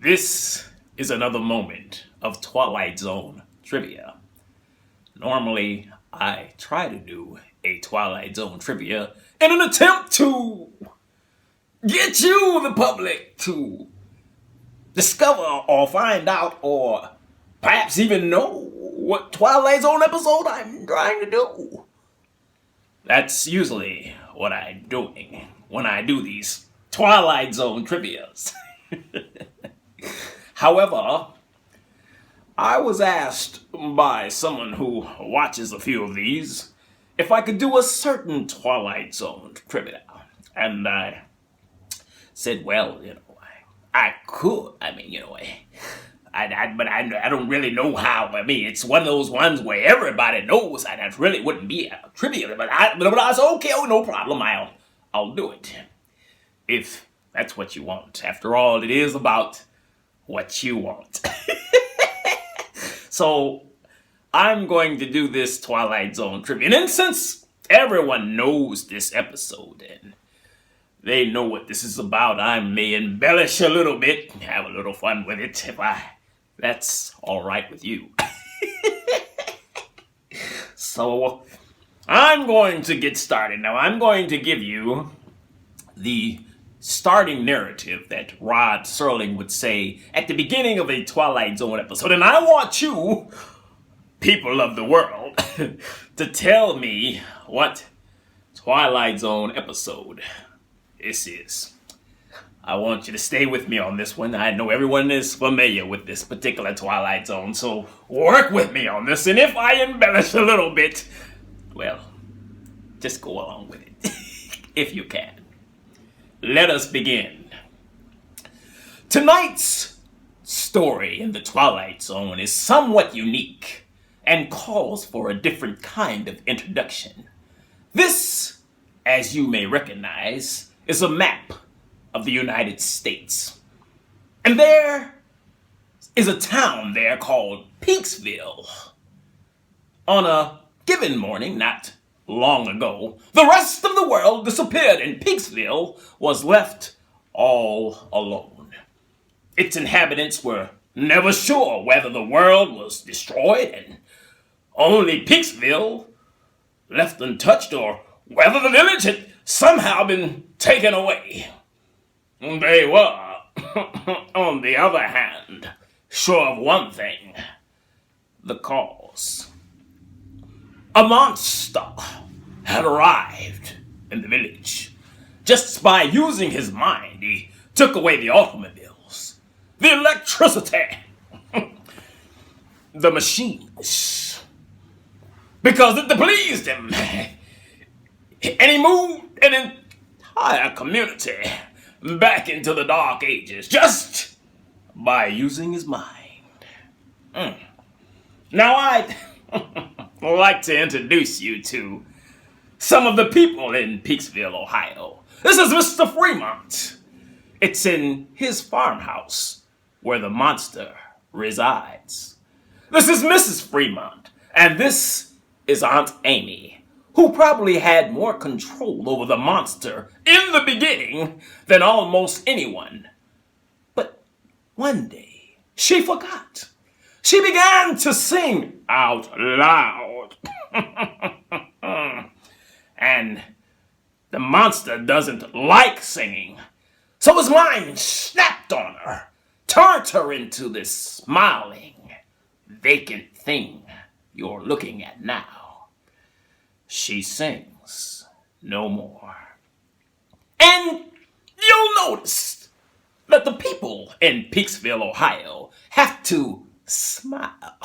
This is another moment of Twilight Zone trivia. Normally, I try to do a Twilight Zone trivia in an attempt to get you, the public, to discover or find out or perhaps even know what Twilight Zone episode I'm trying to do. That's usually what I'm doing when I do these Twilight Zone trivias. However, I was asked by someone who watches a few of these if I could do a certain Twilight Zone trivia. And I said, well, I could. But I don't really know how. It's one of those ones where everybody knows that really wouldn't be a trivia. But I said, okay, no problem. I'll do it. If that's what you want. After all, it is about what you want. So, I'm going to do this Twilight Zone trivia. And since everyone knows this episode and they know what this is about, I may embellish a little bit, have a little fun with it, if that's all right with you. So, I'm going to get started. Now, I'm going to give you the starting narrative that Rod Serling would say at the beginning of a Twilight Zone episode. And I want you, people of the world, to tell me what Twilight Zone episode this is. I want you to stay with me on this one. I know everyone is familiar with this particular Twilight Zone, so work with me on this. And if I embellish a little bit, well, just go along with it, if you can. Let us begin. Tonight's story in the Twilight Zone is somewhat unique and calls for a different kind of introduction. This, as you may recognize, is a map of the United States. And there is a town there called Peaksville. On a given morning, not long ago, the rest of the world disappeared and Peaksville was left all alone. Its inhabitants were never sure whether the world was destroyed and only Peaksville left untouched or whether the village had somehow been taken away. They were, on the other hand, sure of one thing: the cause. A monster had arrived in the village. Just by using his mind, he took away the automobiles, the electricity, the machines, because it displeased him. And he moved an entire community back into the Dark Ages just by using his mind. Now I'd like to introduce you to some of the people in Peaksville, Ohio. This is Mr. Fremont. It's in his farmhouse where the monster resides. This is Mrs. Fremont, and this is Aunt Amy, who probably had more control over the monster in the beginning than almost anyone. But one day, she forgot. She began to sing out loud. And the monster doesn't like singing. So his mind snapped on her, turned her into this smiling, vacant thing you're looking at now. She sings no more. And you'll notice that the people in Peaksville, Ohio, have to smile.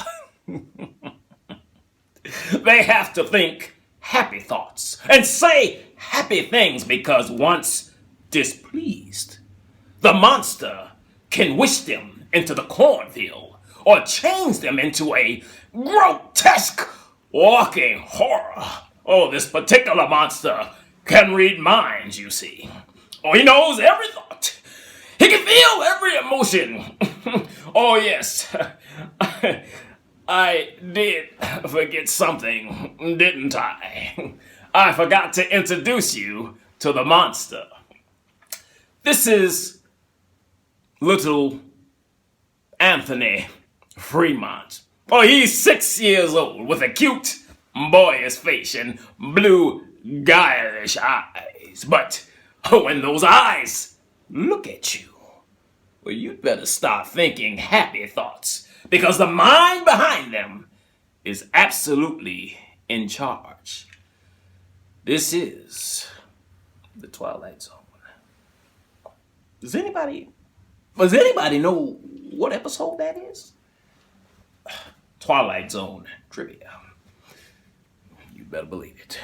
They have to think happy thoughts and say happy things because once displeased, the monster can wish them into the cornfield or change them into a grotesque walking horror. Oh, this particular monster can read minds, you see. Oh, he knows every thought. He can feel every emotion. Oh, yes. I did forget something, didn't I? I forgot to introduce you to the monster. This is little Anthony Fremont. Oh, he's 6 years old with a cute, boyish face and blue, guileless eyes. But when those eyes look at you, well, you'd better start thinking happy thoughts, because the mind behind them is absolutely in charge. This is the Twilight Zone. Does anybody know what episode that is? Twilight Zone trivia. You better believe it.